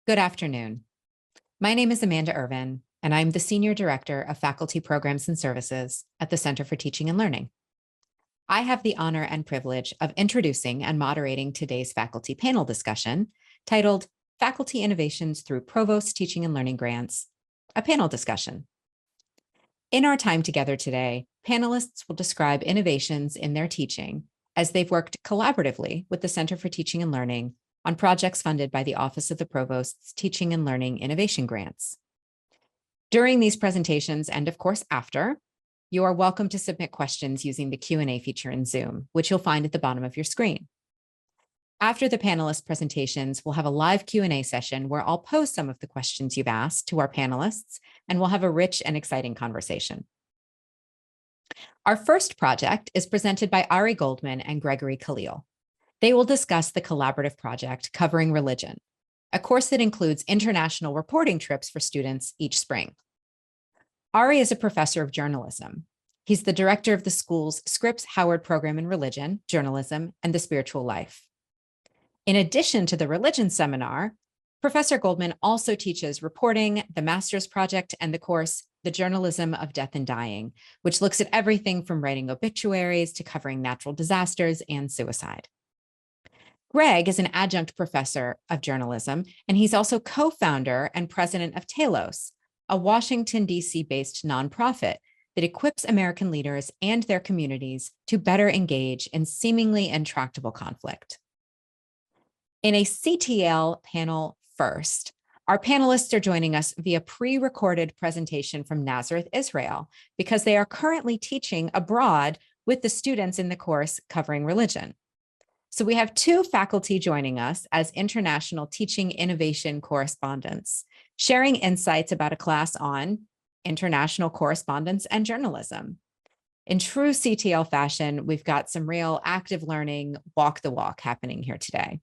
Good afternoon. My name is Amanda Irvin, and I'm the Senior Director of Faculty Programs and Services at the Center for Teaching and Learning. I have the honor and privilege of introducing and moderating today's faculty panel discussion titled Faculty Innovations Through Provost Teaching and Learning Grants, a panel discussion. In our time together today, panelists will describe innovations in their teaching as they've worked collaboratively with the Center for Teaching and Learning on projects funded by the Office of the Provost's Teaching and Learning Innovation Grants. During these presentations, and of course after, you are welcome to submit questions using the Q&A feature in Zoom, which you'll find at the bottom of your screen. After the panelist presentations, we'll have a live Q&A session where I'll pose some of the questions you've asked to our panelists, and we'll have a rich and exciting conversation. Our first project is presented by Ari Goldman and Gregory Khalil. They will discuss the collaborative project covering religion, a course that includes international reporting trips for students each spring. Ari is a professor of journalism. He's the director of the school's Scripps Howard Program in Religion, Journalism, and the Spiritual Life. In addition to the religion seminar, Professor Goldman also teaches reporting, the master's project, and the course, The Journalism of Death and Dying, which looks at everything from writing obituaries to covering natural disasters and suicide. Greg is an adjunct professor of journalism, and he's also co-founder and president of Telos, a Washington, D.C.-based nonprofit that equips American leaders and their communities to better engage in seemingly intractable conflict. In a CTL panel first, our panelists are joining us via pre-recorded presentation from Nazareth, Israel, because they are currently teaching abroad with the students in the course covering religion. So we have two faculty joining us as international teaching innovation correspondents, sharing insights about a class on international correspondence and journalism. In true CTL fashion, we've got some real active learning, walk the walk happening here today.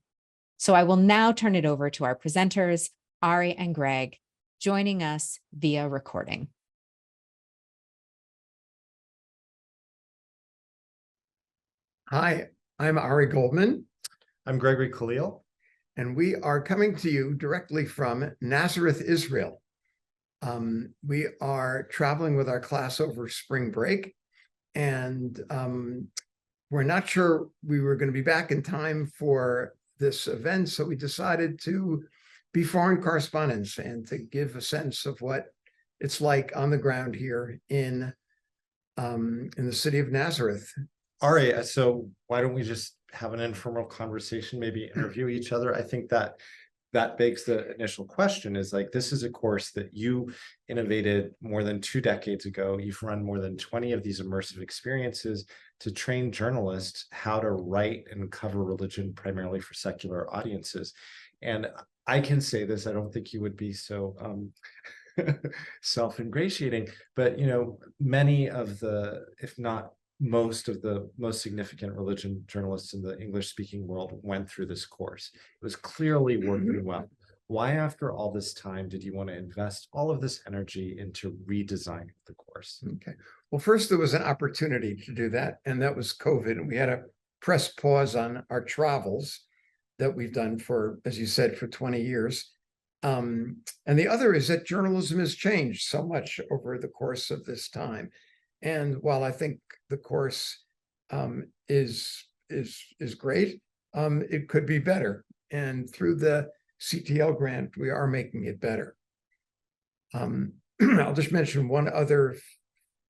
So I will now turn it over to our presenters, Ari and Greg, joining us via recording. Hi, I'm Ari Goldman. I'm Gregory Khalil. And we are coming to you directly from Nazareth, Israel. We are traveling with our class over spring break, and we're not sure we were going to be back in time for this event, so we decided to be foreign correspondents and to give a sense of what it's like on the ground here in the city of Nazareth. Ari, so why don't we just have an informal conversation, maybe interview each other? I think that begs the initial question is like, this is a course that you innovated more than 2 decades ago. You've run more than 20 of these immersive experiences to train journalists how to write and cover religion primarily for secular audiences. And I can say this, I don't think you would be so self-ingratiating, but many of the, if not most of the most significant religion journalists in the English-speaking world went through this course. It was clearly working well. Why, after all this time, did you want to invest all of this energy into redesigning the course? Okay. Well, first, there was an opportunity to do that, and that was COVID. And we had to press pause on our travels that we've done for, as you said, for 20 years. And the other is that journalism has changed so much over the course of this time. And while I think the course is great, it could be better. And through the CTL grant, we are making it better. I'll just mention one other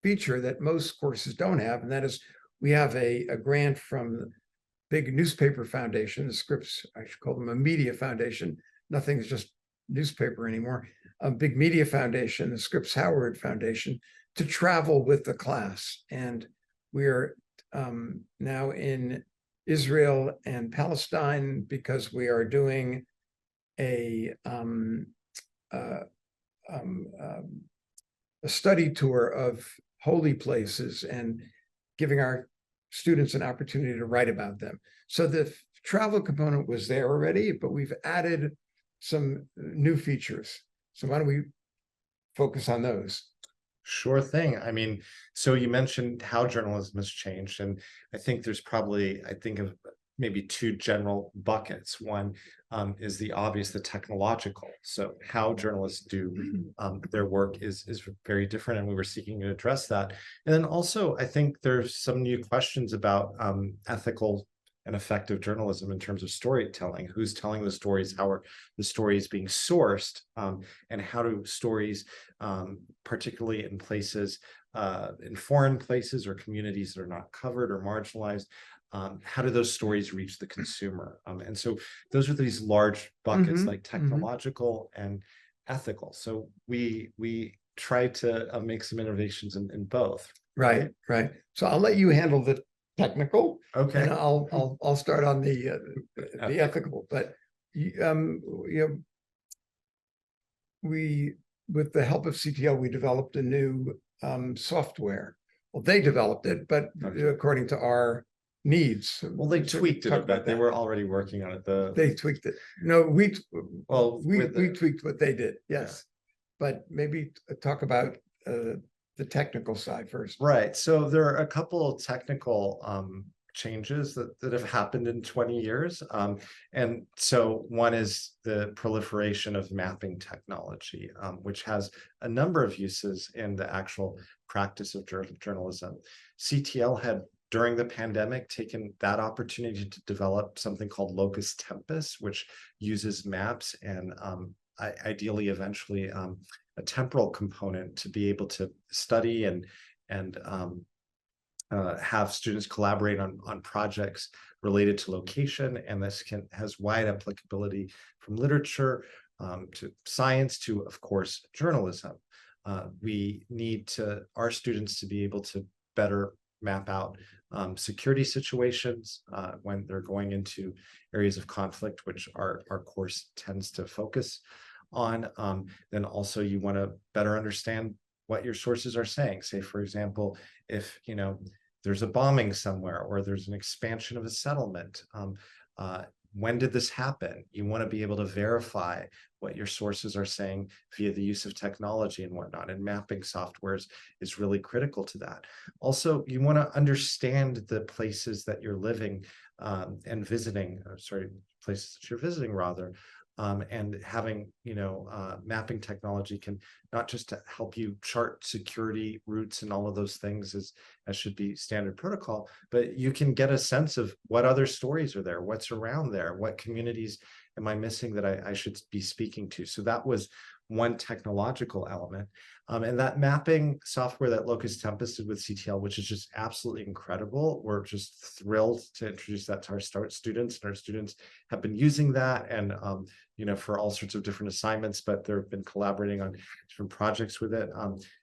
feature that most courses don't have, and that is we have a grant from the big newspaper foundation, the Scripps, I should call them a media foundation. Nothing's just newspaper anymore. A big media foundation, the Scripps Howard Foundation, to travel with the class. And we're now in Israel and Palestine because we are doing a study tour of holy places and giving our students an opportunity to write about them. So the travel component was there already, but we've added some new features. So why don't we focus on those? Sure thing. I mean, so you mentioned how journalism has changed, and I think there's probably, I think of maybe two general buckets. One is the obvious, the technological. So how journalists do their work is very different, and we were seeking to address that. And then also, I think there's some new questions about ethical and effective journalism in terms of storytelling. Who's telling the stories? How are the stories being sourced? And how do stories, particularly in places, in foreign places or communities that are not covered or marginalized, how do those stories reach the consumer? And so those are these large buckets, like technological and ethical. So we try to make some innovations in both. Right. So I'll let you handle the technical. Okay. And I'll start on the ethical. But we, with the help of CTL, we developed a new software. Well, they developed it, but according to our needs. Well, they tweaked it a bit. They were already working on it. They tweaked it. No, we tweaked what they did. Yes, but maybe talk about the technical side first. Right. So there are a couple of technical changes that have happened in 20 years. And so one is the proliferation of mapping technology, which has a number of uses in the actual practice of journalism. CTL had, during the pandemic, taken that opportunity to develop something called Locus Tempus, which uses maps and ideally eventually a temporal component to be able to study and have students collaborate on projects related to location. And this has wide applicability from literature to science to, of course, journalism. We need our students to be able to better map out security situations when they're going into areas of conflict, which our course tends to focus on. Then also you want to better understand what your sources are saying. Say, for example, if there's a bombing somewhere or there's an expansion of a settlement, when did this happen? You want to be able to verify what your sources are saying via the use of technology and whatnot, and mapping softwares is really critical to that. Also, you want to understand the places that you're living and visiting, places that you're visiting rather. And having, mapping technology can not just to help you chart security routes and all of those things as should be standard protocol, but you can get a sense of what other stories are there, what's around there, what communities am I missing that I should be speaking to. So that was one technological element. And that mapping software that Locus Tempus did with CTL, which is just absolutely incredible. We're just thrilled to introduce that to our students, and our students have been using that and, for all sorts of different assignments, but they've been collaborating on different projects with it,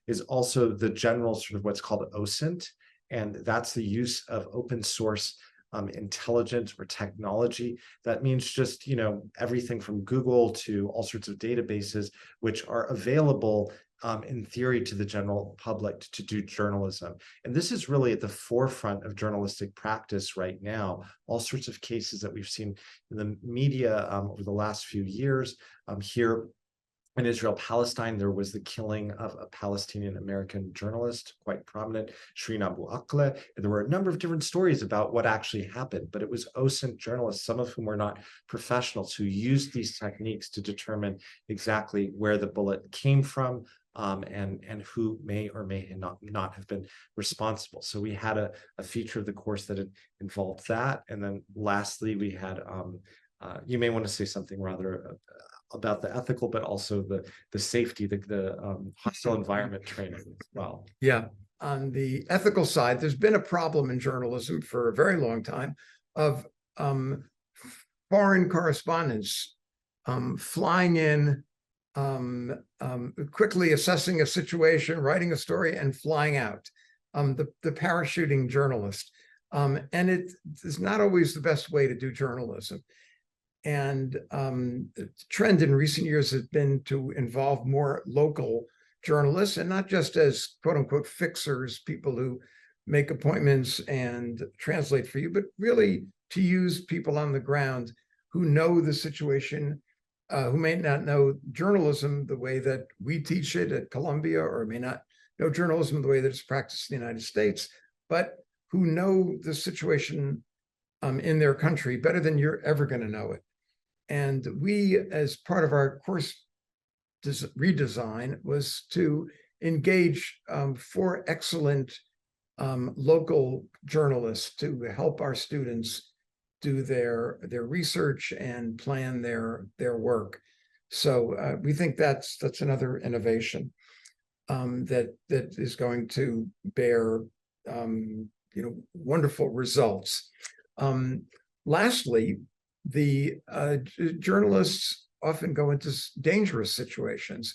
is also the general sort of what's called OSINT. And that's the use of open source intelligence or technology. That means just, everything from Google to all sorts of databases, which are available in theory to the general public to do journalism. And this is really at the forefront of journalistic practice right now. All sorts of cases that we've seen in the media over the last few years. Here in Israel-Palestine, there was the killing of a Palestinian-American journalist, quite prominent, Shireen Abu Akleh. And there were a number of different stories about what actually happened, but it was OSINT journalists, some of whom were not professionals, who used these techniques to determine exactly where the bullet came from, and who may or may not have been responsible. So we had a feature of the course that involved that. And then lastly, we had, you may want to say something rather about the ethical, but also the safety, the hostile environment training as well. Yeah. On the ethical side, there's been a problem in journalism for a very long time of foreign correspondents flying in, quickly assessing a situation, writing a story, and flying out. The parachuting journalist. And it is not always the best way to do journalism. And the trend in recent years has been to involve more local journalists, and not just as quote unquote fixers, people who make appointments and translate for you, but really to use people on the ground who know the situation, who may not know journalism the way that we teach it at Columbia, or may not know journalism the way that it's practiced in the United States, but who know the situation in their country better than you're ever going to know it. And we, as part of our course redesign, was to engage 4 excellent local journalists to help our students do their research and plan their work. So we think that's another innovation that is going to bear wonderful results. Lastly, the journalists often go into dangerous situations,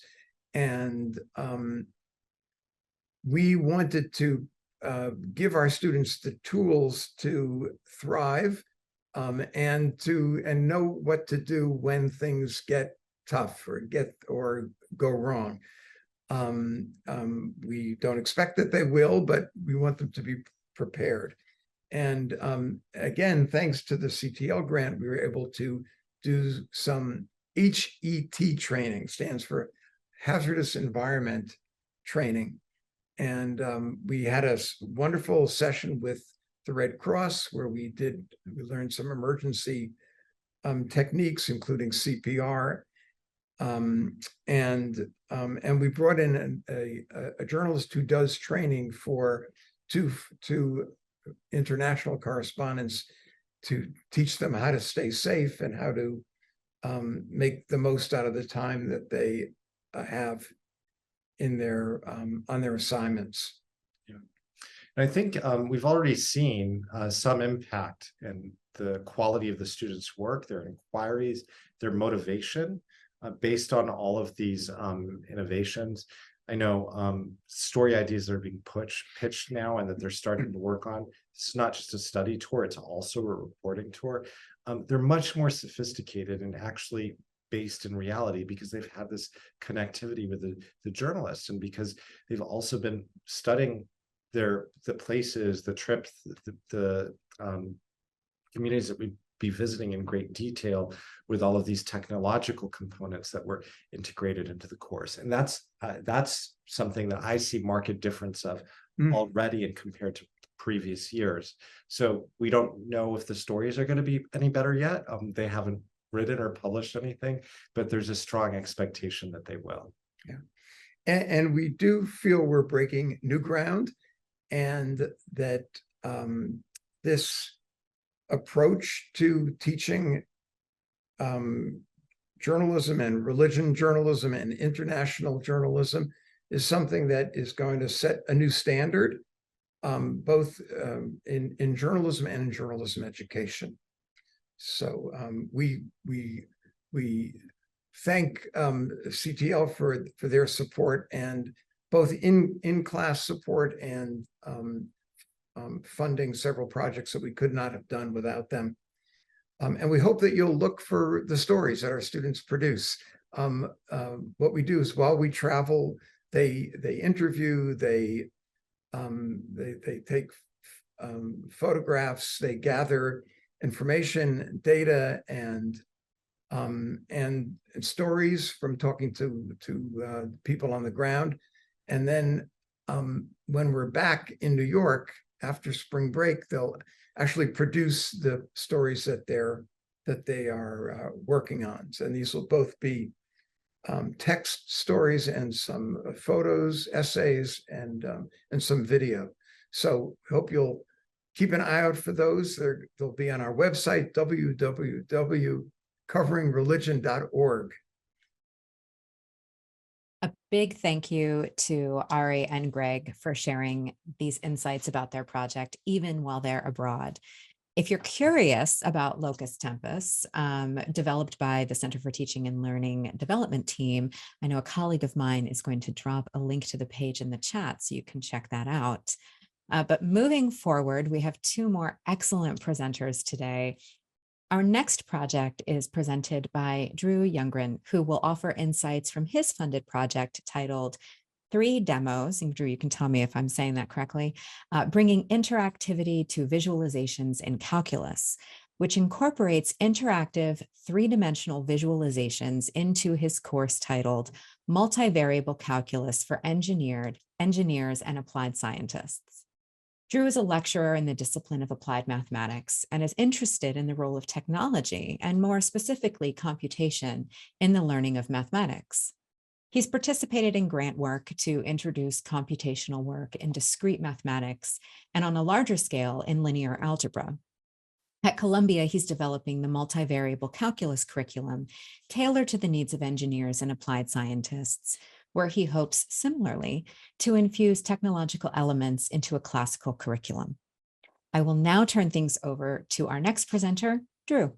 and we wanted to give our students the tools to thrive and know what to do when things get tough or go wrong. We don't expect that they will, but we want them to be prepared. And again, thanks to the CTL grant, we were able to do some HET training, stands for hazardous environment training. And we had a wonderful session with the Red Cross where we learned some emergency techniques, including CPR. And we brought in a journalist who does training for two international correspondents to teach them how to stay safe and how to make the most out of the time that they have in their on their assignments. Yeah, and I think we've already seen some impact in the quality of the students' work, their inquiries, their motivation, based on all of these innovations. I know story ideas are being pitched now and that they're starting to work on. It's not just a study tour, it's also a reporting tour. They're much more sophisticated and actually based in reality because they've had this connectivity with the journalists, and because they've also been studying the places, the trips, the communities that we'd be visiting in great detail with all of these technological components that were integrated into the course. And that's something that I see marked difference of already and compared to previous years. So we don't know if the stories are going to be any better yet. They haven't written or published anything, but there's a strong expectation that they will. Yeah, and we do feel we're breaking new ground, and that this approach to teaching journalism and religion journalism and international journalism is something that is going to set a new standard, both in journalism and in journalism education. So we thank CTL for their support, and both in-class support and funding several projects that we could not have done without them. And we hope that you'll look for the stories that our students produce. What we do is, while we travel, they interview, they take photographs, they gather information, data, and stories from talking to people on the ground. And then when we're back in New York after spring break, they'll actually produce the stories that they are working on. And these will both be text stories and some photos, essays, and some video. So hope you'll keep an eye out for those. They'll be on our website, www.coveringreligion.org. A big thank you to Ari and Greg for sharing these insights about their project, even while they're abroad. If you're curious about Locus Tempus, developed by the Center for Teaching and Learning Development team, I know a colleague of mine is going to drop a link to the page in the chat so you can check that out. But moving forward, we have 2 more excellent presenters today. Our next project is presented by Drew Youngren, who will offer insights from his funded project titled 3 Demos, and Drew, you can tell me if I'm saying that correctly, bringing interactivity to visualizations in calculus, which incorporates interactive 3-dimensional visualizations into his course titled Multivariable Calculus for Engineers and Applied Scientists. Drew is a lecturer in the discipline of applied mathematics and is interested in the role of technology, and more specifically computation, in the learning of mathematics. He's participated in grant work to introduce computational work in discrete mathematics and on a larger scale in linear algebra. At Columbia, he's developing the multivariable calculus curriculum tailored to the needs of engineers and applied scientists, where he hopes similarly to infuse technological elements into a classical curriculum. I will now turn things over to our next presenter, Drew.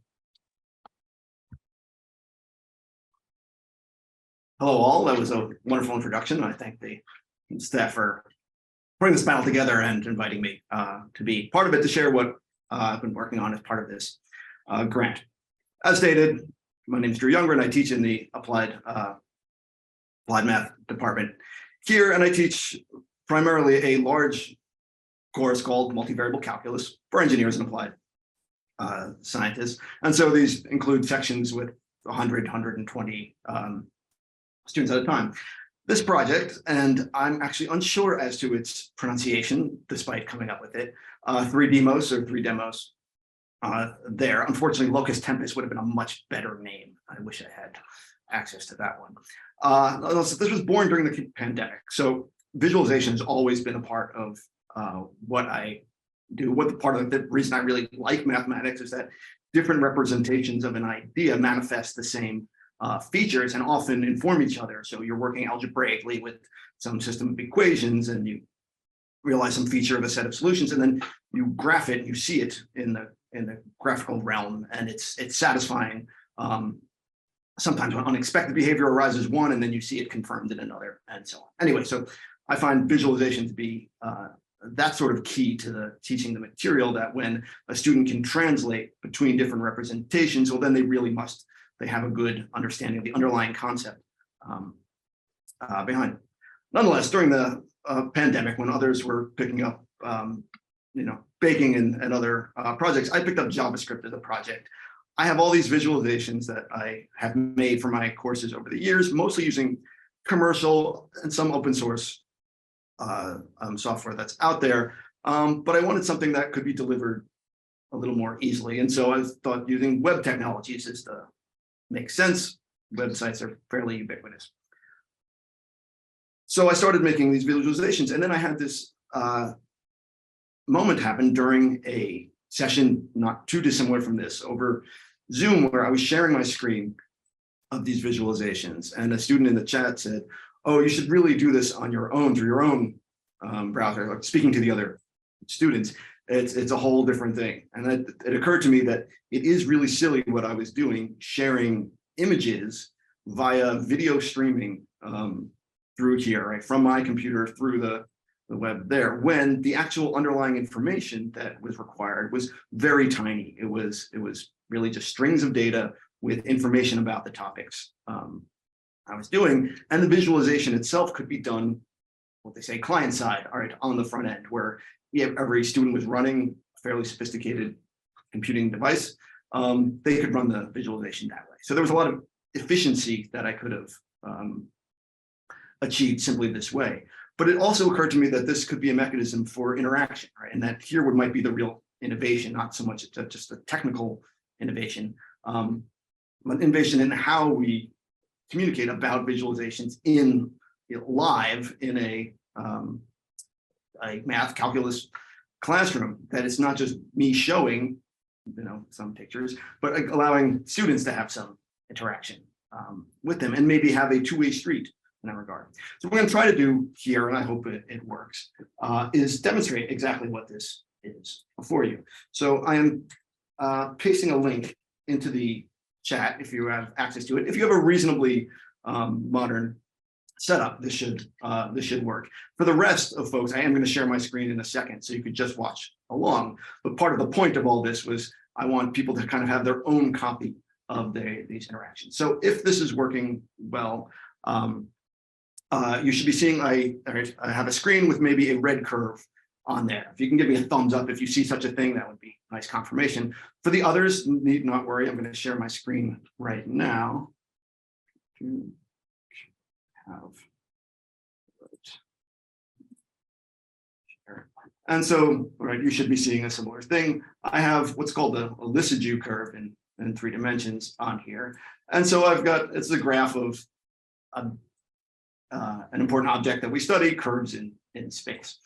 Hello all, that was a wonderful introduction. I thank the staff for putting this panel together and inviting me to be part of it, to share what I've been working on as part of this grant. As stated, my name is Drew Youngren. I teach in the applied math department here, and I teach primarily a large course called Multivariable Calculus for engineers and applied scientists. And so these include sections with 100, 120 students at a time. This project, and I'm actually unsure as to its pronunciation, despite coming up with it, 3Demos or 3 demos there. Unfortunately, Locus Tempest would have been a much better name. I wish I had access to that one. This was born during the pandemic. So visualization has always been a part of what I do. Part of the reason I really like mathematics is that different representations of an idea manifest the same features and often inform each other. So you're working algebraically with some system of equations and you realize some feature of a set of solutions, and then you graph it, you see it in the graphical realm, and it's satisfying. Sometimes when unexpected behavior arises one, and then you see it confirmed in another, and so on. Anyway, so I find visualization to be that sort of key to the teaching the material, that when a student can translate between different representations, well, then they have a good understanding of the underlying concept behind it. Nonetheless, during the pandemic, when others were picking up, baking and other projects, I picked up JavaScript as a project. I have all these visualizations that I have made for my courses over the years, mostly using commercial and some open source software that's out there. But I wanted something that could be delivered a little more easily. And so I thought using web technologies makes sense. Websites are fairly ubiquitous. So I started making these visualizations, and then I had this moment happen during a session not too dissimilar from this over Zoom, where I was sharing my screen of these visualizations, and a student in the chat said, "Oh, you should really do this on your own, through your own browser," like speaking to the other students. It's a whole different thing. And it occurred to me that it is really silly what I was doing, sharing images via video streaming through here, right, from my computer through the web there, when the actual underlying information that was required was very tiny. It was really just strings of data with information about the topics I was doing. And the visualization itself could be done, what they say, client side, all right, on the front end, where every student was running a fairly sophisticated computing device. They could run the visualization that way. So there was a lot of efficiency that I could have achieved simply this way. But it also occurred to me that this could be a mechanism for interaction, right? And that here might be the real innovation, not so much just a technical innovation, but innovation in how we communicate about visualizations in live in a math calculus classroom, that it's not just me showing some pictures, but allowing students to have some interaction with them, and maybe have a two-way street in that regard. So what we're going to try to do here, and I hope it works, is demonstrate exactly what this is before you. So I am pasting a link into the chat if you have access to it. If you have a reasonably modern setup, this should work. For the rest of folks, I am going to share my screen in a second, so you could just watch along. But part of the point of all this was I want people to kind of have their own copy of these interactions. So if this is working well, you should be seeing I have a screen with maybe a red curve on there. If you can give me a thumbs up if you see such a thing, that would be nice confirmation. For the others, need not worry. I'm going to share my screen right now. And so, right, you should be seeing a similar thing. I have what's called the Lissajous curve in 3 dimensions on here. And so I've got, it's a graph of an important object that we study, curves in space.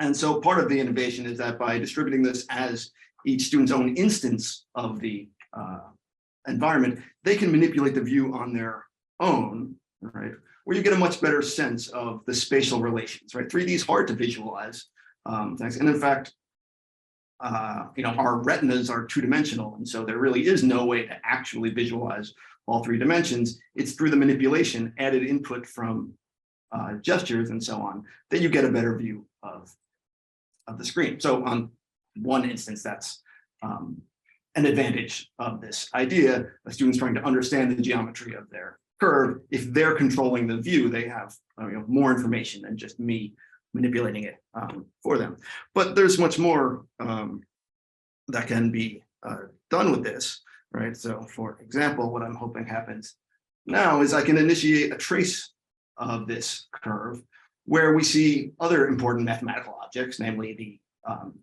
And so part of the innovation is that by distributing this as each student's own instance of the environment, they can manipulate the view on their own, right? Where you get a much better sense of the spatial relations, right? 3D is hard to visualize. And in fact, our retinas are 2-dimensional, and so there really is no way to actually visualize all 3 dimensions. It's through the manipulation, added input from gestures and so on, that you get a better view of the screen. So on one instance, that's an advantage of this idea. A student's trying to understand the geometry of their curve. If they're controlling the view, they have more information than just me manipulating it for them. But there's much more that can be done with this, right? So for example, what I'm hoping happens now is I can initiate a trace of this curve where we see other important mathematical objects, namely the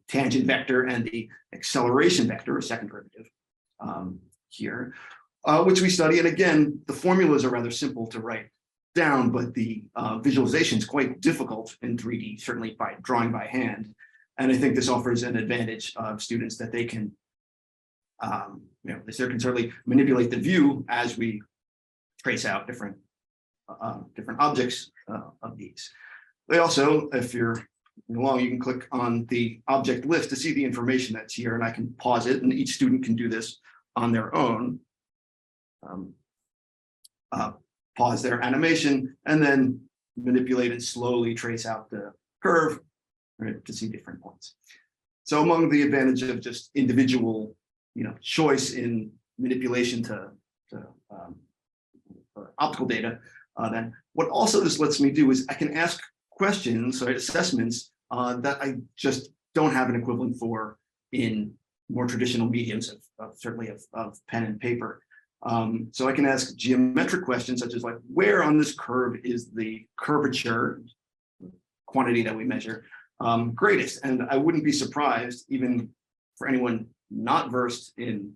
tangent vector and the acceleration vector, or second derivative here, which we study. And again, the formulas are rather simple to write down, but the visualization is quite difficult in 3D, certainly by drawing by hand. And I think this offers an advantage of students that they can, they can certainly manipulate the view as we trace out different objects of these. They also, if you're along, you can click on the object list to see the information that's here, and I can pause it, and each student can do this on their own. Pause their animation, and then manipulate and slowly trace out the curve, right, to see different points. So among the advantage of just individual, choice in manipulation to optical data, then what also this lets me do is I can ask questions, right, assessments that I just don't have an equivalent for in more traditional mediums certainly of pen and paper. So I can ask geometric questions such as like, where on this curve is the curvature quantity that we measure greatest? And I wouldn't be surprised, even for anyone not versed in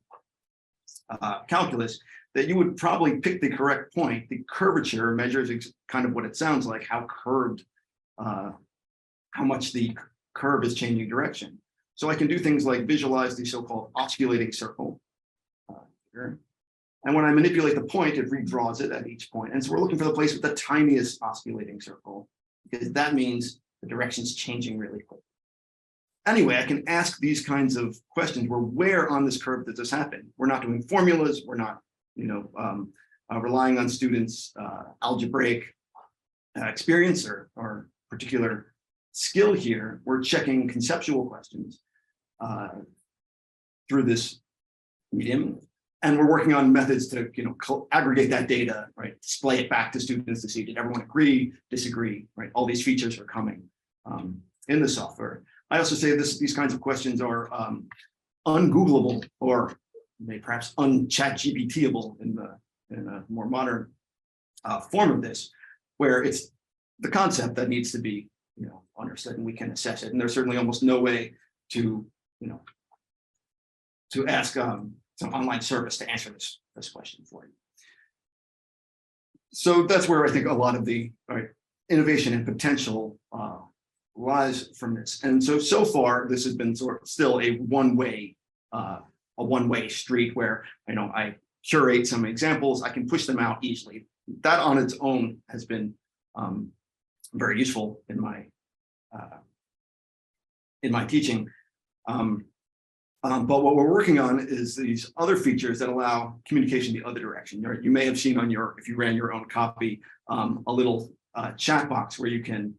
calculus, that you would probably pick the correct point. The curvature measures kind of what it sounds like, how curved, how much the curve is changing direction. So I can do things like visualize the so-called osculating circle here. And when I manipulate the point, it redraws it at each point. And so we're looking for the place with the tiniest osculating circle, because that means the direction's changing really quickly. Anyway, I can ask these kinds of questions where on this curve does this happen? We're not doing formulas. We're not, relying on students' algebraic experience or particular skill here. We're checking conceptual questions through this medium. And we're working on methods to, aggregate that data, right? Display it back to students to see, did everyone agree, disagree, right? All these features are coming in the software. I also say these kinds of questions are ungoogleable, or perhaps un-ChatGPT-able in a more modern form of this, where it's the concept that needs to be, understood, and we can assess it. And there's certainly almost no way to, to ask some online service to answer this question for you. So that's where I think a lot of the innovation and potential lies from this. And so far, this has been still a one-way street where I curate some examples, I can push them out easily. That on its own has been very useful in my teaching. But what we're working on is these other features that allow communication the other direction. You may have seen on if you ran your own copy, a little chat box where you can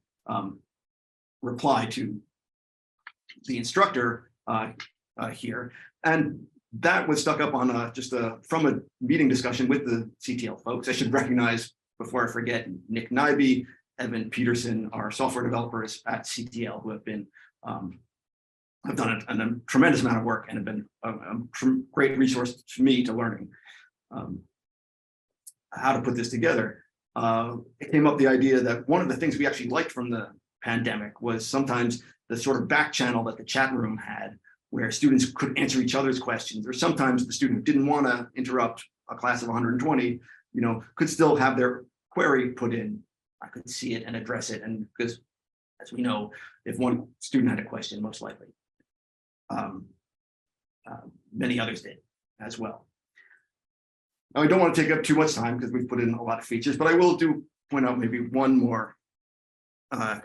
reply to the instructor here. And that was stuck up on from a meeting discussion with the CTL folks. I should recognize, before I forget, Nick Nyby, Evan Peterson, our software developers at CTL, who have been have done a tremendous amount of work and have been a great resource to me to learning how to put this together. It came up the idea that one of the things we actually liked from the pandemic was sometimes sort of back channel that the chat room had, where students could answer each other's questions, or sometimes the student who didn't want to interrupt a class of 120, could still have their query put in. I could see it and address it, and because, as we know, if one student had a question, most likely many others did as well. Now, I don't want to take up too much time because we've put in a lot of features, but I will point out maybe one more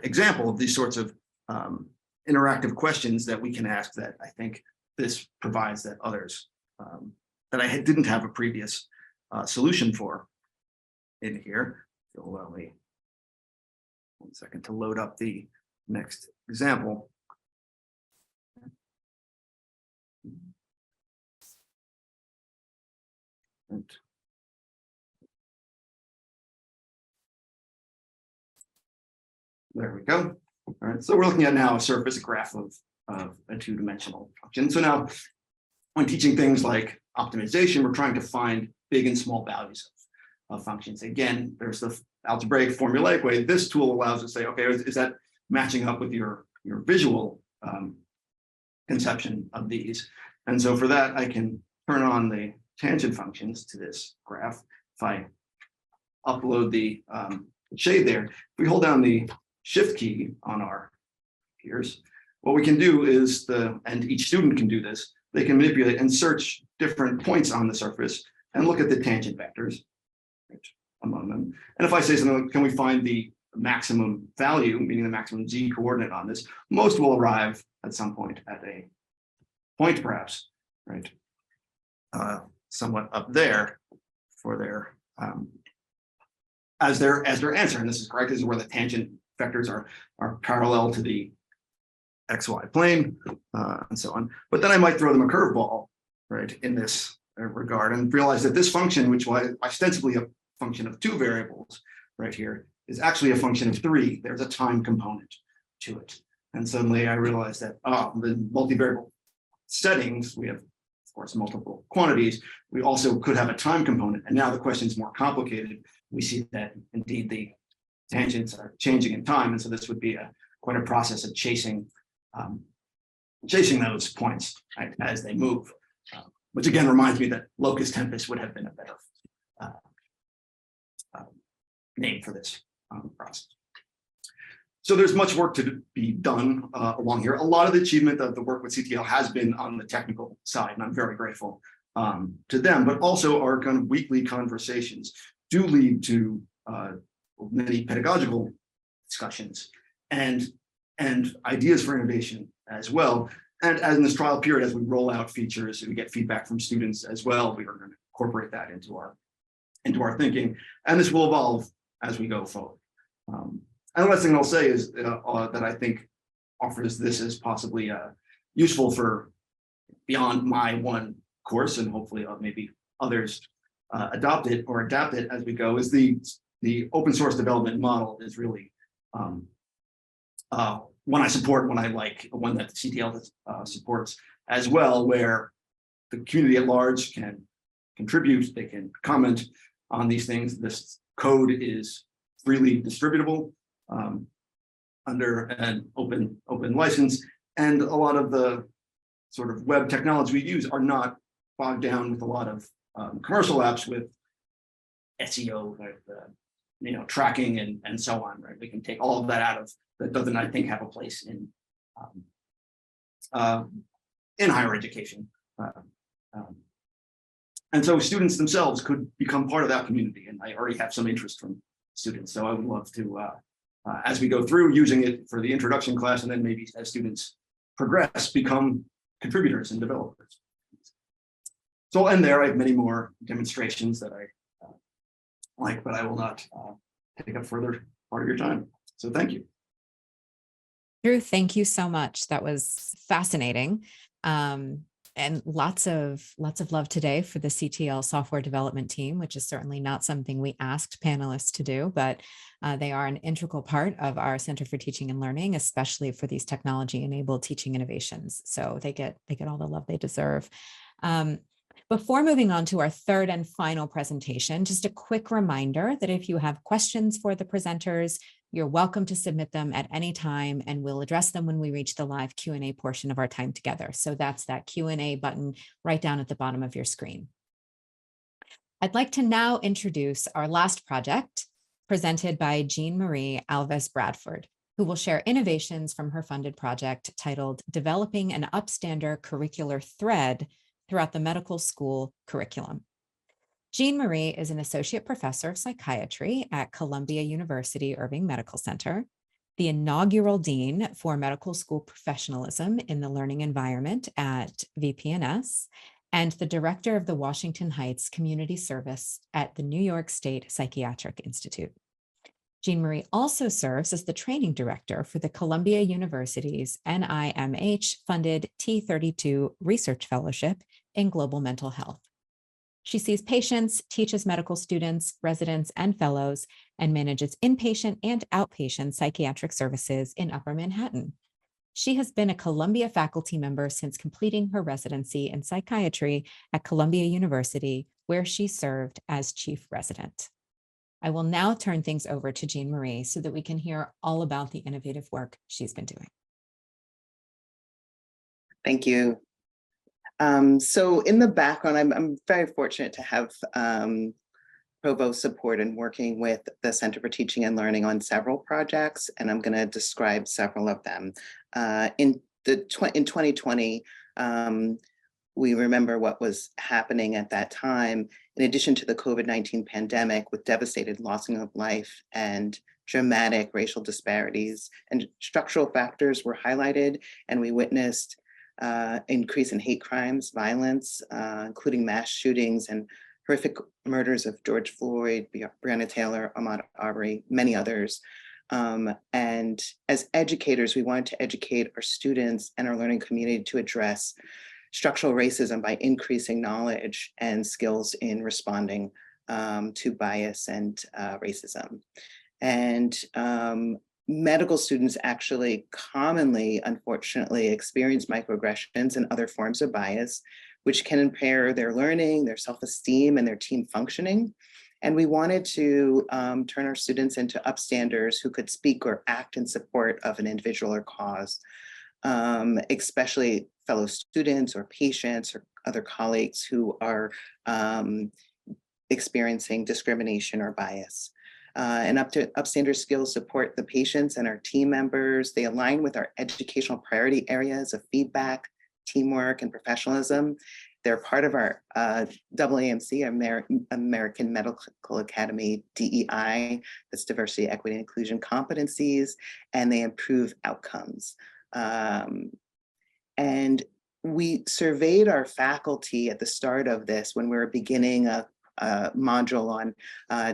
example of these sorts of interactive questions that we can ask that I think this provides that others that I didn't have a previous solution for in here. So allow me 1 second to load up the next example. And there we go. All right, so we're looking at now a surface graph of a two-dimensional function. So now, when teaching things like optimization, we're trying to find big and small values of functions. Again, there's the algebraic formulaic way. This tool allows us to say, okay, is that matching up with your visual conception of these? And so for that, I can turn on the tangent functions to this graph. If I upload the shade there, if we hold down the Shift key on our computers, what we can do is and each student can do this, they can manipulate and search different points on the surface and look at the tangent vectors among them. And if I say something like, can we find the maximum value, meaning the maximum z coordinate on this, most will arrive at some point at a point, perhaps, right? Somewhat up there for their as their answer. And this is correct. This is where the tangent vectors are parallel to the XY plane, and so on. But then I might throw them a curveball, right, in this regard, and realize that this function, which was ostensibly a function of 2 variables right here, is actually a function of 3. There's a time component to it. And suddenly I realized that the multivariable settings, we have, of course, multiple quantities. We also could have a time component. And now the question is more complicated. We see that indeed the tangents are changing in time. And so this would be quite a process of chasing those points, right, as they move, which again reminds me that locus tempus would have been a better name for this process. So there's much work to be done along here. A lot of the achievement of the work with CTL has been on the technical side, and I'm very grateful to them, but also our kind of weekly conversations do lead to many pedagogical discussions and ideas for innovation as well. And as in this trial period, as we roll out features and we get feedback from students as well, we are going to incorporate that into our thinking. And this will evolve as we go forward. And the last thing I'll say is that I think offers this as possibly useful for beyond my one course, and hopefully maybe others adopt it or adapt it as we go, is the open source development model is really one I support, one I like, one that the CTL supports as well, where the community at large can contribute, they can comment on these things. This code is freely distributable under an open license, and a lot of the sort of web technology we use are not bogged down with a lot of commercial apps with SEO, tracking and so on, right? We can take all of that out of that. Doesn't, I think, have a place in higher education, and so students themselves could become part of that community. And I already have some interest from students, so I would love to, as we go through, using it for the introduction class, and then maybe as students progress, become contributors and developers. So I'll end there. I have many more demonstrations that I like, but I will not take up further part of your time. So thank you. Drew, thank you so much. That was fascinating. And lots of love today for the CTL software development team, which is certainly not something we asked panelists to do, but they are an integral part of our Center for Teaching and Learning, especially for these technology-enabled teaching innovations. So they get all the love they deserve. Before moving on to our third and final presentation, just a quick reminder that if you have questions for the presenters, You're welcome to submit them at any time, and we'll address them when we reach the live Q&A portion of our time together. So that's that Q&A button right down at the bottom of your screen. I'd like to now introduce our last project, presented by Jean Marie Alves-Bradford, who will share innovations from her funded project titled Developing an Upstander Curricular Thread Throughout the Medical School Curriculum. Jean Marie is an associate professor of psychiatry at Columbia University Irving Medical Center, the inaugural dean for Medical School Professionalism in the learning environment at VP&S, and the director of the Washington Heights Community Service at the New York State Psychiatric Institute. Jean Marie also serves as the training director for the Columbia University's NIMH-funded T32 Research Fellowship in Global Mental Health. She sees patients, teaches medical students, residents, and fellows, and manages inpatient and outpatient psychiatric services in Upper Manhattan. She has been a Columbia faculty member since completing her residency in psychiatry at Columbia University, where she served as chief resident. I will now turn things over to Jean Marie so that we can hear all about the innovative work she's been doing. Thank you. So in the background, I'm very fortunate to have Provost support in working with the Center for Teaching and Learning on several projects, and I'm going to describe several of them. In 2020, we remember what was happening at that time. In addition to the COVID-19 pandemic, with devastating lossing of life and dramatic racial disparities, and structural factors were highlighted, and we witnessed increase in hate crimes, violence, including mass shootings and horrific murders of George Floyd, Breonna Taylor, Ahmaud Arbery, many others. And as educators, we wanted to educate our students and our learning community to address structural racism by increasing knowledge and skills in responding to bias and racism. And medical students actually commonly, unfortunately, experience microaggressions and other forms of bias, which can impair their learning, their self-esteem, and their team functioning. And we wanted to turn our students into upstanders who could speak or act in support of an individual or cause, especially fellow students or patients or other colleagues who are experiencing discrimination or bias. And Upstander skills support the patients and our team members. They align with our educational priority areas of feedback, teamwork, and professionalism. They're part of our AAMC, American Medical Academy DEI, that's diversity, equity, and inclusion competencies, and they improve outcomes. And we surveyed our faculty at the start of this when we were beginning a module on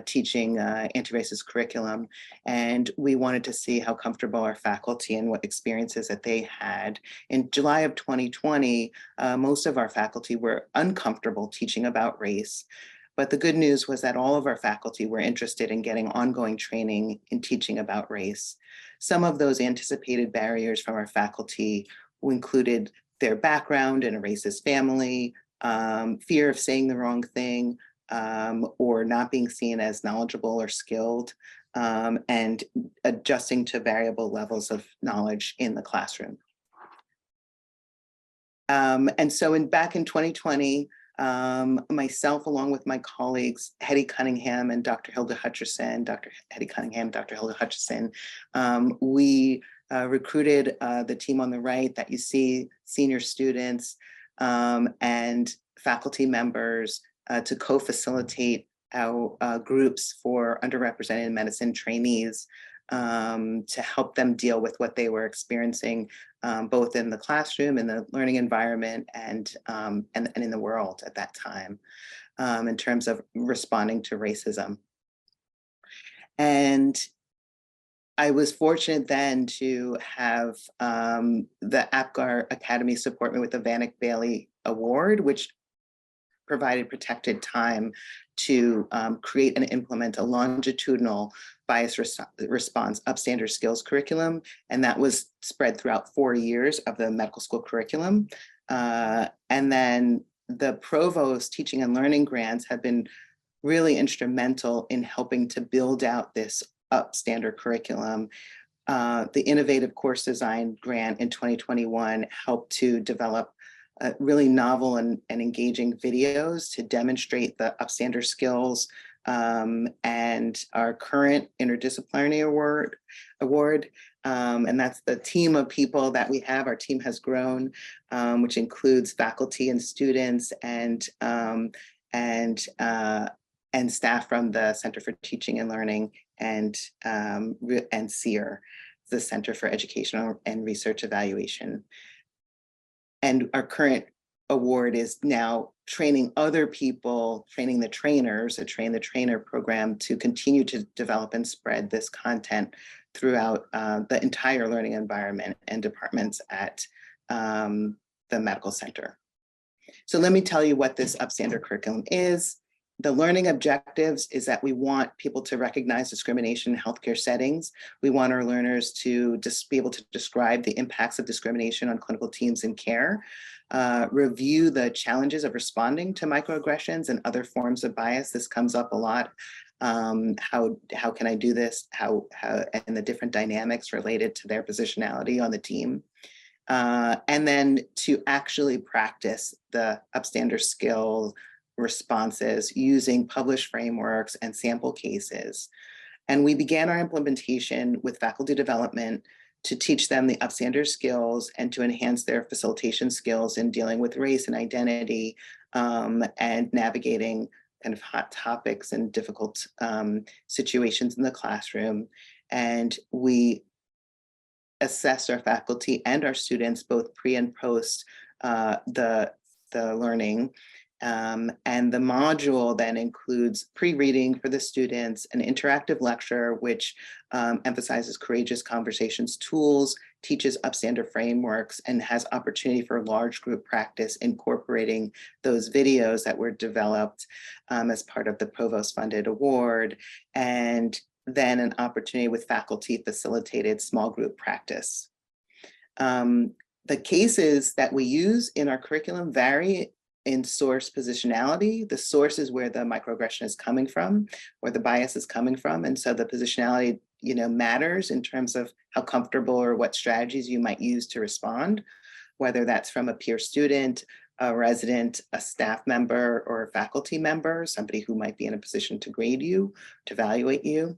teaching anti-racist curriculum, and we wanted to see how comfortable our faculty and what experiences that they had. In July of 2020, most of our faculty were uncomfortable teaching about race, but the good news was that all of our faculty were interested in getting ongoing training in teaching about race. Some of those anticipated barriers from our faculty included their background in a racist family, fear of saying the wrong thing, or not being seen as knowledgeable or skilled, and adjusting to variable levels of knowledge in the classroom. And so back in 2020, myself, along with my colleagues, Hetty Cunningham and Dr. Hilda Hutcherson, we recruited the team on the right that you see, senior students and faculty members, to co-facilitate our groups for underrepresented medicine trainees to help them deal with what they were experiencing, both in the classroom, in the learning environment, and in the world at that time, in terms of responding to racism. And I was fortunate then to have the APGAR Academy support me with the Vanek Bailey Award, which provided protected time to create and implement a longitudinal bias response Upstander skills curriculum. And that was spread throughout 4 years of the medical school curriculum. And then the Provost teaching and learning grants have been really instrumental in helping to build out this Upstander curriculum. The Innovative Course Design Grant in 2021 helped to develop really novel and engaging videos to demonstrate the Upstander skills, and our current interdisciplinary award. And that's the team of people that we have. Our team has grown, which includes faculty and students and staff from the Center for Teaching and Learning and CEER, the Center for Educational and Research Evaluation. And our current award is now training other people, training the trainers, a Train the Trainer program to continue to develop and spread this content throughout the entire learning environment and departments at the medical center. So let me tell you what this Upstander curriculum is. The learning objectives is that we want people to recognize discrimination in healthcare settings. We want our learners to just be able to describe the impacts of discrimination on clinical teams in care, review the challenges of responding to microaggressions and other forms of bias. This comes up a lot. How can I do this? How and the different dynamics related to their positionality on the team. And then to actually practice the Upstander skill responses using published frameworks and sample cases. And we began our implementation with faculty development to teach them the Upstander skills and to enhance their facilitation skills in dealing with race and identity, and navigating kind of hot topics and difficult situations in the classroom. And we assess our faculty and our students both pre and post the learning. And the module then includes pre-reading for the students, an interactive lecture, which emphasizes courageous conversations tools, teaches Upstander frameworks, and has opportunity for large group practice incorporating those videos that were developed as part of the Provost funded award, and then an opportunity with faculty facilitated small group practice. The cases that we use in our curriculum vary in source positionality. The source is where the microaggression is coming from, where the bias is coming from. And so the positionality, matters in terms of how comfortable or what strategies you might use to respond, whether that's from a peer student, a resident, a staff member, or a faculty member, somebody who might be in a position to grade you, to evaluate you.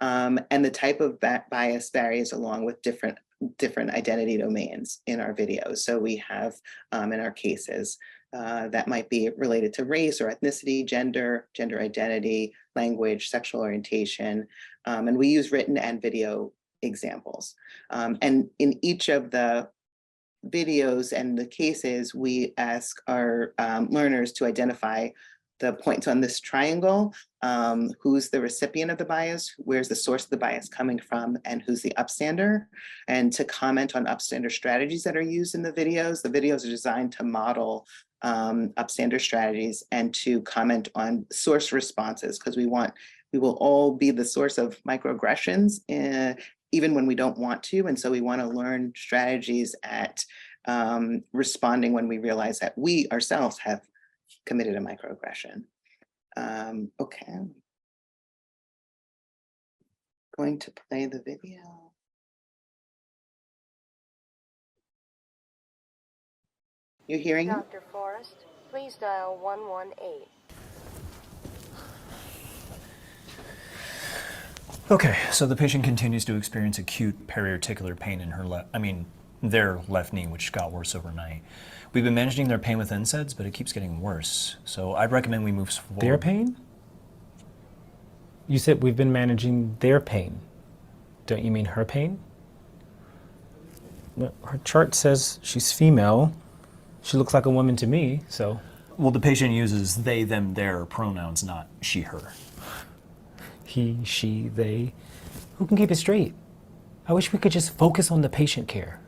And the type of bias varies along with different identity domains in our videos. So we have in our cases that might be related to race or ethnicity, gender identity, language, sexual orientation, and we use written and video examples. And in each of the videos and the cases, we ask our learners to identify the points on this triangle, who's the recipient of the bias, where's the source of the bias coming from, and who's the Upstander, and to comment on Upstander strategies that are used in the videos. The videos are designed to model Upstander strategies and to comment on source responses, because we will all be the source of microaggressions, even when we don't want to. And so we want to learn strategies at responding when we realize that we ourselves have committed a microaggression. Okay. Going to play the video. You hearing it? Dr. Forrest, please dial 118. Okay, so the patient continues to experience acute periarticular pain in their left knee, which got worse overnight. We've been managing their pain with NSAIDs, but it keeps getting worse. So I'd recommend we move forward. Their pain? You said we've been managing their pain. Don't you mean her pain? Well, her chart says she's female. She looks like a woman to me, so. Well, the patient uses they, them, their pronouns, not she, her. He, she, they. Who can keep it straight? I wish we could just focus on the patient care.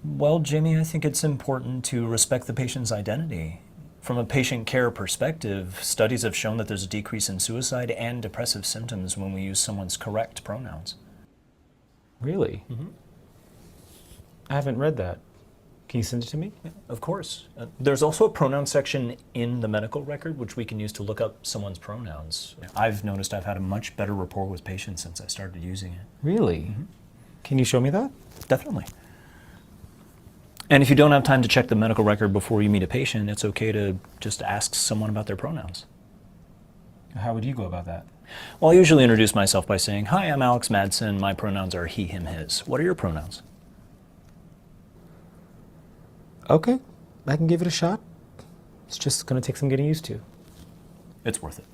Well, Jamie, I think it's important to respect the patient's identity. From a patient care perspective, studies have shown that there's a decrease in suicide and depressive symptoms when we use someone's correct pronouns. Really? Mm-hmm. I haven't read that. Can you send it to me? Of course. There's also a pronoun section in the medical record, which we can use to look up someone's pronouns. I've noticed I've had a much better rapport with patients since I started using it. Really? Can you show me that? Definitely. And if you don't have time to check the medical record before you meet a patient, it's okay to just ask someone about their pronouns. How would you go about that? Well, I usually introduce myself by saying, "Hi, I'm Alex Madsen. My pronouns are he, him, his. What are your pronouns?" Okay, I can give it a shot. It's just going to take some getting used to. It's worth it.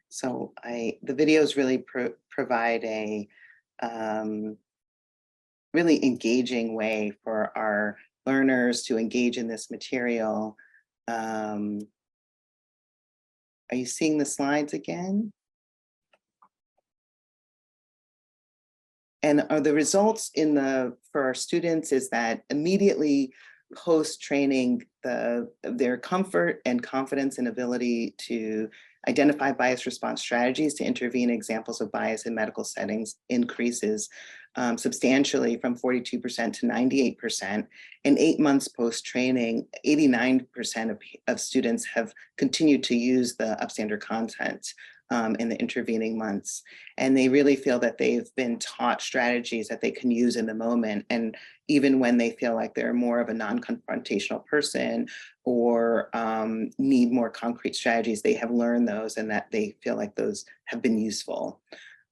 So the videos really provide a really engaging way for our learners to engage in this material. Are you seeing the slides again? And are the results for our students is that immediately post-training, their comfort and confidence and ability to identify bias response strategies to intervene examples of bias in medical settings increases substantially from 42% to 98%. In 8 months post-training, 89% of students have continued to use the Upstander content in the intervening months. And they really feel that they've been taught strategies that they can use in the moment. And even when they feel like they're more of a non-confrontational person or need more concrete strategies, they have learned those and that they feel like those have been useful.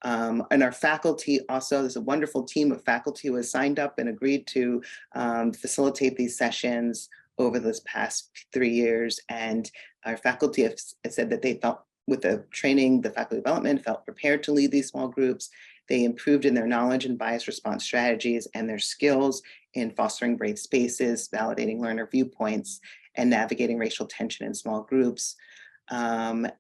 And our faculty also, there's a wonderful team of faculty who has signed up and agreed to facilitate these sessions over this past 3 years. And our faculty have said that they felt with the training, the faculty development felt prepared to lead these small groups. They improved in their knowledge and bias response strategies and their skills in fostering brave spaces, validating learner viewpoints, and navigating racial tension in small groups. And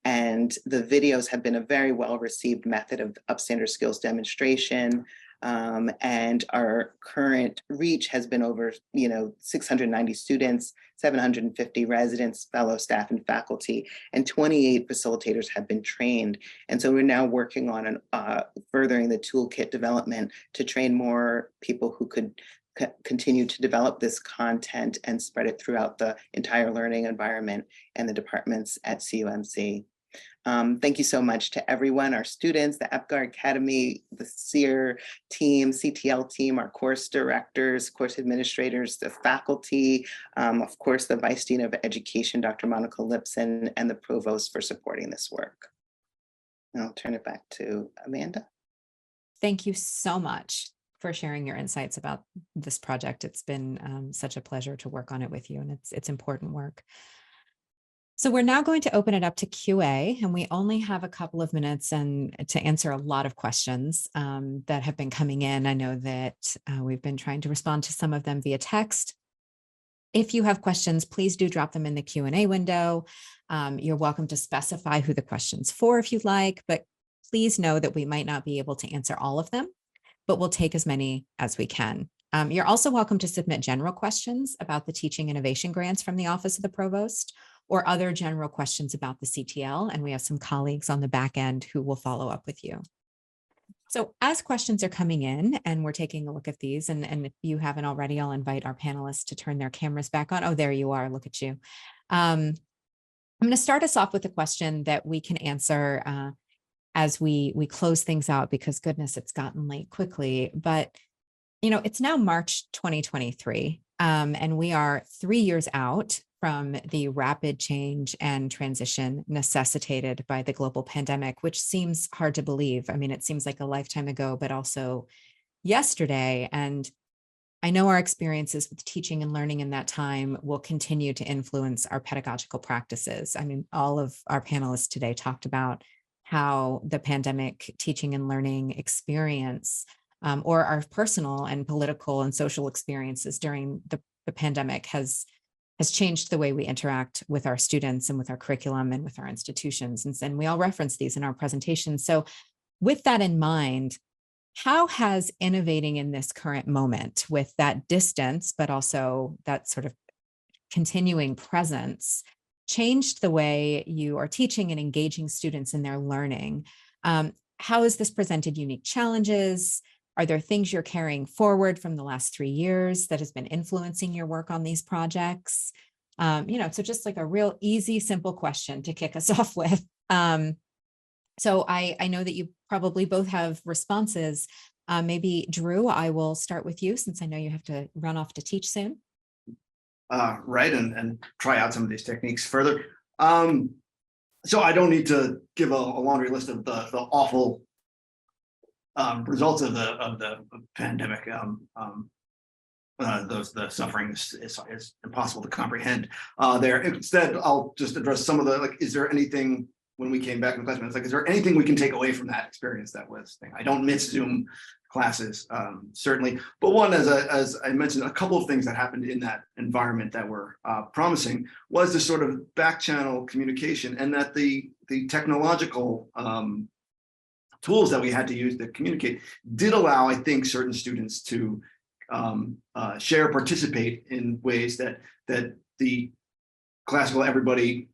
the videos have been a very well-received method of Upstander skills demonstration. And our current reach has been over 690 students, 750 residents, fellow staff and faculty, and 28 facilitators have been trained. And so we're now working on furthering the toolkit development to train more people who could continue to develop this content and spread it throughout the entire learning environment and the departments at CUMC. Thank you so much to everyone, our students, the EPGAR Academy, the SEER team, CTL team, our course directors, course administrators, the faculty, of course, the Vice Dean of Education, Dr. Monica Lipson, and the Provost for supporting this work. And I'll turn it back to Amanda. Thank you so much for sharing your insights about this project. It's been such a pleasure to work on it with you, and it's important work. So we're now going to open it up to QA, and we only have a couple of minutes and to answer a lot of questions that have been coming in. I know that we've been trying to respond to some of them via text. If you have questions, please do drop them in the Q&A window. You're welcome to specify who the question's for if you'd like, but please know that we might not be able to answer all of them, but we'll take as many as we can. You're also welcome to submit general questions about the teaching innovation grants from the Office of the Provost, or other general questions about the CTL, and we have some colleagues on the back end who will follow up with you. So as questions are coming in and we're taking a look at these, and if you haven't already, I'll invite our panelists to turn their cameras back on. Oh, there you are, look at you. I'm gonna start us off with a question that we can answer as we close things out, because goodness, it's gotten late quickly, but it's now March 2023, and we are 3 years out from the rapid change and transition necessitated by the global pandemic, which seems hard to believe. I mean, it seems like a lifetime ago, but also yesterday. And I know our experiences with teaching and learning in that time will continue to influence our pedagogical practices. I mean, all of our panelists today talked about how the pandemic teaching and learning experience or our personal and political and social experiences during the pandemic has changed the way we interact with our students and with our curriculum and with our institutions. And we all reference these in our presentation. So with that in mind, how has innovating in this current moment with that distance, but also that sort of continuing presence, changed the way you are teaching and engaging students in their learning. How has this presented unique challenges? Are there things you're carrying forward from the last 3 years that has been influencing your work on these projects? So just like a real easy, simple question to kick us off with. So I know that you probably both have responses. Maybe Drew, I will start with you since I know you have to run off to teach soon. Right, and try out some of these techniques further. So I don't need to give a laundry list of the awful results of the pandemic. The suffering is impossible to comprehend there. Instead, I'll just address some of the, like, is there anything when we came back in class, it's like, is there anything we can take away from that experience that was thing? I don't miss Zoom classes, certainly. But one, as I mentioned, a couple of things that happened in that environment that were promising was the sort of back channel communication, and that the technological tools that we had to use to communicate did allow, I think, certain students to share, participate in ways that the classical everybody,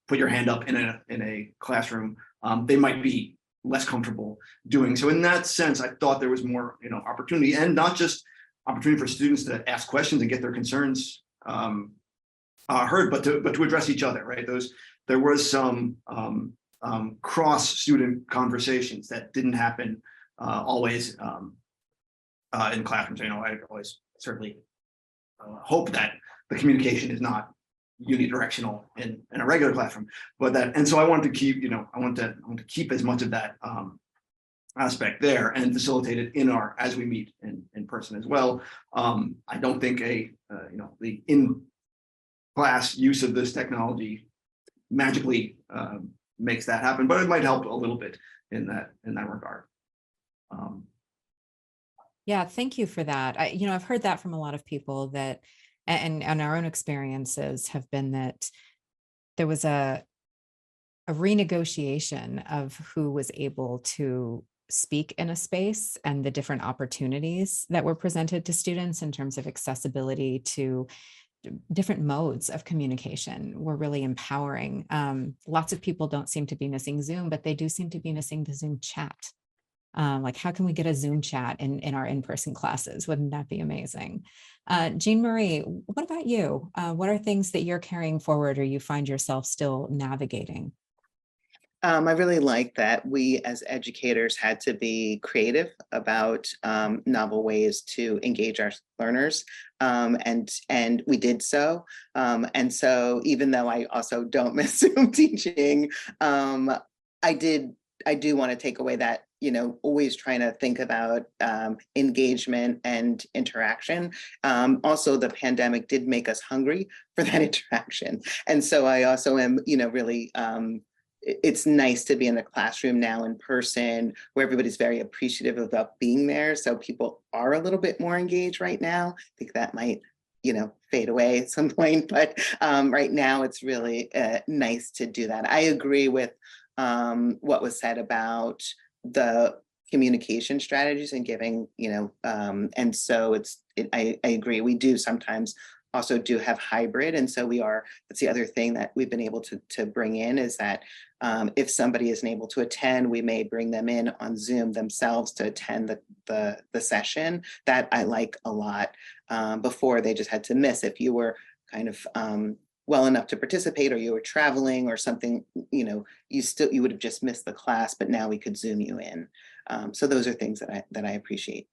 put your hand up in a classroom, they might be less comfortable doing. So in that sense, I thought there was more, opportunity, and not just opportunity for students to ask questions and get their concerns heard, but to address each other, right? There was some cross-student conversations that didn't happen always in classrooms. I always certainly hope that the communication is not unidirectional in a regular classroom, and so I wanted to keep, I want to keep as much of that aspect there and facilitate it as we meet in person as well. I don't think the in-class use of this technology magically makes that happen, but it might help a little bit in that regard. Yeah, thank you for that. I've heard that from a lot of people that, and our own experiences have been that there was a renegotiation of who was able to speak in a space and the different opportunities that were presented to students in terms of accessibility to different modes of communication were really empowering. Lots of people don't seem to be missing Zoom, but they do seem to be missing the Zoom chat. Like, how can we get a Zoom chat in our in-person classes? Wouldn't that be amazing? Jean Marie, what about you? What are things that you're carrying forward or you find yourself still navigating? I really like that we as educators had to be creative about novel ways to engage our learners, and we did so. And so even though I also don't miss Zoom teaching, I do want to take away that, always trying to think about engagement and interaction. Also, the pandemic did make us hungry for that interaction. And so I also am, really, it's nice to be in the classroom now in person where everybody's very appreciative about being there. So people are a little bit more engaged right now. I think that might, fade away at some point, but right now it's really nice to do that. I agree with what was said about the communication strategies and giving, and so I agree. We do sometimes also do have hybrid. And so that's the other thing that we've been able to bring in is that if somebody isn't able to attend, we may bring them in on Zoom themselves to attend the session. That I like a lot. Before they just had to miss if you were kind of well enough to participate or you were traveling or something, you would have just missed the class, but now we could Zoom you in. So those are things that I appreciate.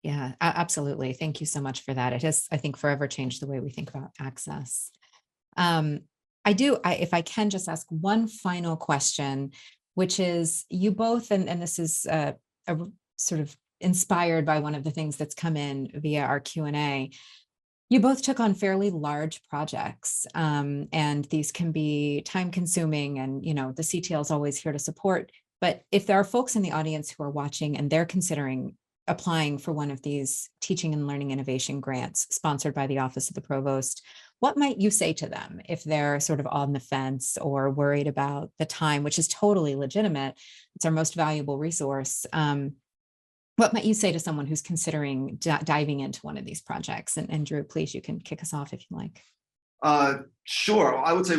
Yeah, absolutely. Thank you so much for that. It has, I think, forever changed the way we think about access. If I can just ask one final question, which is you both, and this is a sort of inspired by one of the things that's come in via our Q&A, you both took on fairly large projects, and these can be time consuming, and the CTL is always here to support. But if there are folks in the audience who are watching and they're considering applying for one of these teaching and learning innovation grants sponsored by the Office of the Provost, what might you say to them if they're sort of on the fence or worried about the time, which is totally legitimate? It's our most valuable resource. What might you say to someone who's considering diving into one of these projects? And Drew, please, you can kick us off if you like. Sure. I would say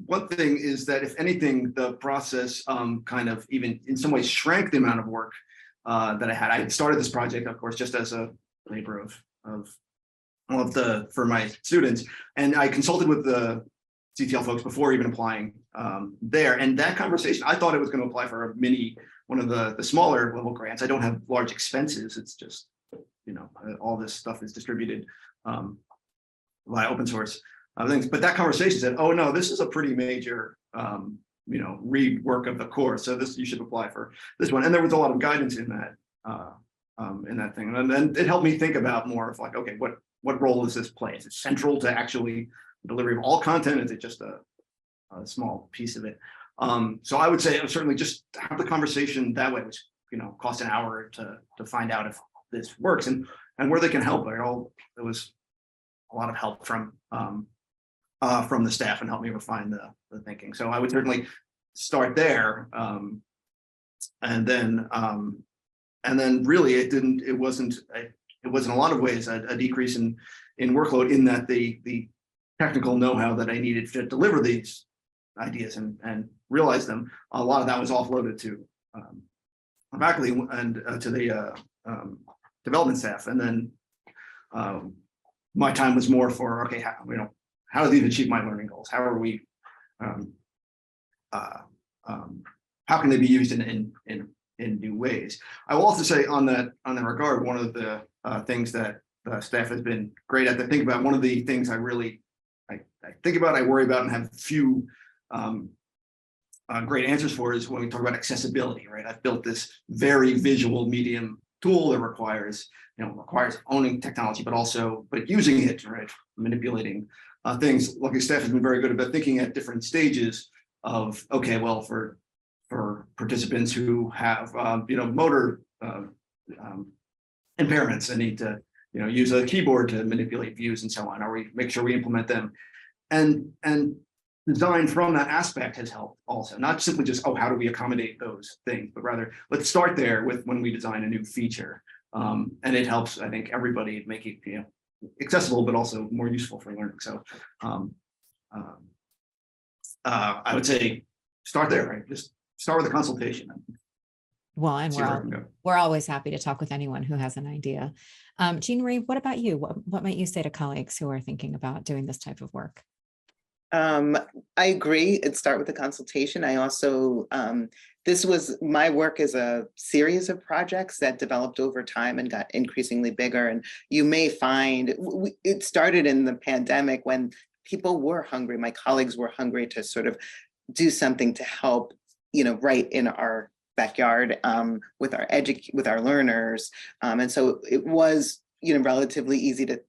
one thing is that if anything, the process kind of even in some ways shrank the amount of work that I had. I started this project, of course, just as a labor for my students, and I consulted with the CTL folks before even applying there. And that conversation, I thought it was going to apply for one of the smaller level grants. I don't have large expenses. It's just, all this stuff is distributed via open source things. But that conversation said, oh no, this is a pretty major, rework of the course. So you should apply for this one. And there was a lot of guidance in that thing. And then it helped me think about more of like, okay, what role does this play? Is it central to actually the delivery of all content? Is it just a small piece of it? So I would say certainly just have the conversation that way, which cost an hour to find out if this works and where they can help. There was a lot of help from the staff and help me refine the thinking. So I would certainly start there, and then really it wasn't in a lot of ways a decrease in workload, in that the technical know-how that I needed to deliver these ideas and realize them, a lot of that was offloaded to faculty and to the development staff, and then my time was more for, okay, how do these achieve my learning goals? How are we? How can they be used in new ways? I will also say on that regard, one of the things that the staff has been great at to think about. One of the things I think about, I worry about, and have few great answers for is when we talk about accessibility, right? I've built this very visual medium tool that requires owning technology, but using it, right? Manipulating things. Luckily, staff has been very good about thinking at different stages of, okay, well, for participants who have motor impairments and need to use a keyboard to manipulate views and so on, or we make sure we implement them, and design from that aspect has helped also, not simply just, how do we accommodate those things, but rather let's start there with when we design a new feature, and it helps, I think, everybody make it accessible but also more useful for learning. So I would say start there, right? Just start with a consultation. Well, and we're always happy to talk with anyone who has an idea. Jean Marie, what about you? What might you say to colleagues who are thinking about doing this type of work? I agree. It'd start with a consultation. I also, this was my work as a series of projects that developed over time and got increasingly bigger. And you may find it started in the pandemic when people were hungry. My colleagues were hungry to sort of do something to help, right in our backyard with our learners. And so it was, relatively easy to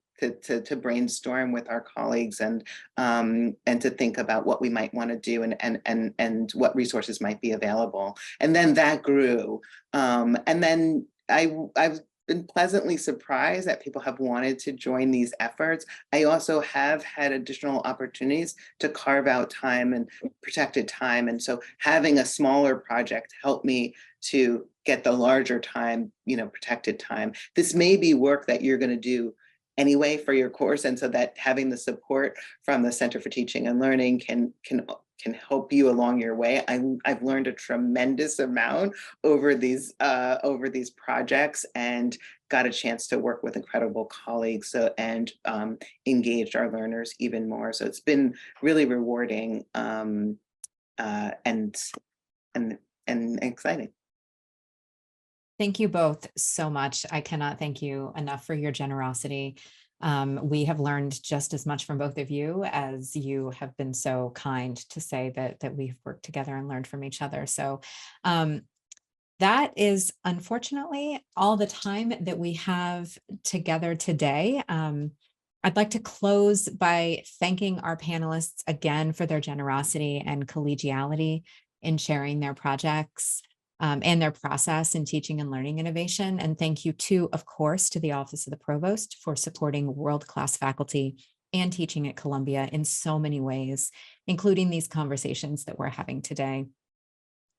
brainstorm with our colleagues and to think about what we might want to do and what resources might be available. And then that grew. And then I've been pleasantly surprised that people have wanted to join these efforts. I also have had additional opportunities to carve out time and protected time. And so having a smaller project helped me to get the larger time, protected time. This may be work that you're going to do anyway for your course, and so that having the support from the Center for Teaching and Learning can help you along your way. I've learned a tremendous amount over these projects and got a chance to work with incredible colleagues and engaged our learners even more. So it's been really rewarding and exciting. Thank you both so much. I cannot thank you enough for your generosity. We have learned just as much from both of you as you have been so kind to say that we've worked together and learned from each other. So that is unfortunately all the time that we have together today. I'd like to close by thanking our panelists again for their generosity and collegiality in sharing their projects and their process in teaching and learning innovation. And thank you too, of course, to the Office of the Provost for supporting world-class faculty and teaching at Columbia in so many ways, including these conversations that we're having today.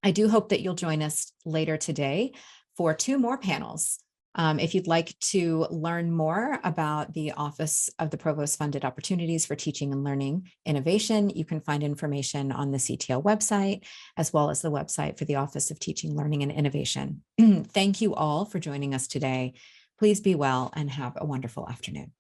I do hope that you'll join us later today for 2 more panels If you'd like to learn more about the Office of the Provost Funded Opportunities for Teaching and Learning Innovation, you can find information on the CTL website, as well as the website for the Office of Teaching, Learning, and Innovation. Thank you all for joining us today. Please be well and have a wonderful afternoon.